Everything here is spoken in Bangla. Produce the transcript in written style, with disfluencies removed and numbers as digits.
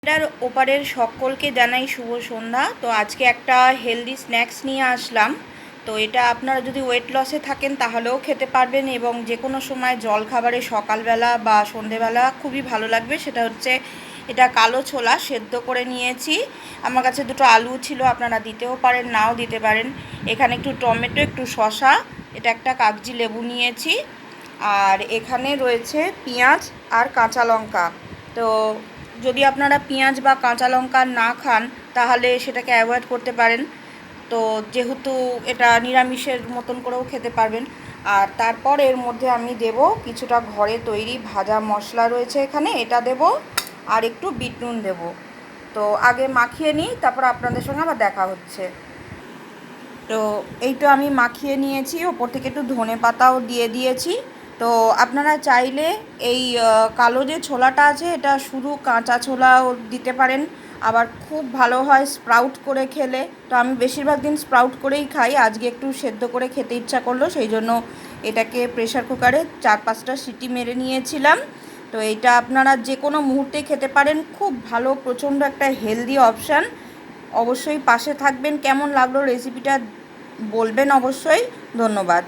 এটার ওপারের সকলকে জানাই শুভ সন্ধ্যা। তো আজকে একটা হেলদি স্ন্যাক্স নিয়ে আসলাম। তো এটা আপনারা যদি ওয়েট লসে থাকেন তাহলেও খেতে পারবেন এবং যে কোনো সময় জল খাবারে সকালবেলা বা সন্ধেবেলা খুবই ভালো লাগবে। সেটা হচ্ছে এটা কালো ছোলা সেদ্ধ করে নিয়েছি। আমার কাছে দুটো আলু ছিল, আপনারা দিতেও পারেন নাও দিতে পারেন। এখানে একটু টমেটো, একটু শসা, এটা একটা কাগজি লেবু নিয়েছি, আর এখানে রয়েছে পেঁয়াজ আর কাঁচা লঙ্কা। তো যদি আপনারা পেঁয়াজ বা কাঁচা লঙ্কা না খান তাহলে সেটাকে অ্যাভয়েড করতে পারেন। তো যেহেতু এটা নিরামিষের মতন করেও খেতে পারবেন। আর তারপর এর মধ্যে আমি দেব কিছুটা ঘরে তৈরি ভাজা মশলা রয়েছে এখানে, এটা দেব, আর একটু বিট নুন দেবো। তো আগে মাখিয়ে নিই, তারপর আপনাদের সঙ্গে আবার দেখা হচ্ছে। তো এই তো আমি মাখিয়ে নিয়েছি, ওপর থেকে একটু ধনে পাতাও দিয়ে দিয়েছি। তো আপনারা চাইলে এই কালো যে ছোলাটা আছে এটা শুধু কাঁচা ছোলাও দিতে পারেন, আবার খুব ভালো হয় স্প্রাউট করে খেলে। তো আমি বেশিরভাগ দিন স্প্রাউট করেই খাই, আজকে একটু সেদ্ধ করে খেতে ইচ্ছা করলো, সেই জন্য এটাকে প্রেশার কুকারে 4-5টা সিটি মেরে নিয়েছিলাম। তো এইটা আপনারা যে কোনো মুহূর্তে খেতে পারেন, খুব ভালো, প্রচণ্ড একটা হেলদি অপশান। অবশ্যই পাশে থাকবেন। কেমন লাগলো রেসিপিটা বলবেন অবশ্যই। ধন্যবাদ।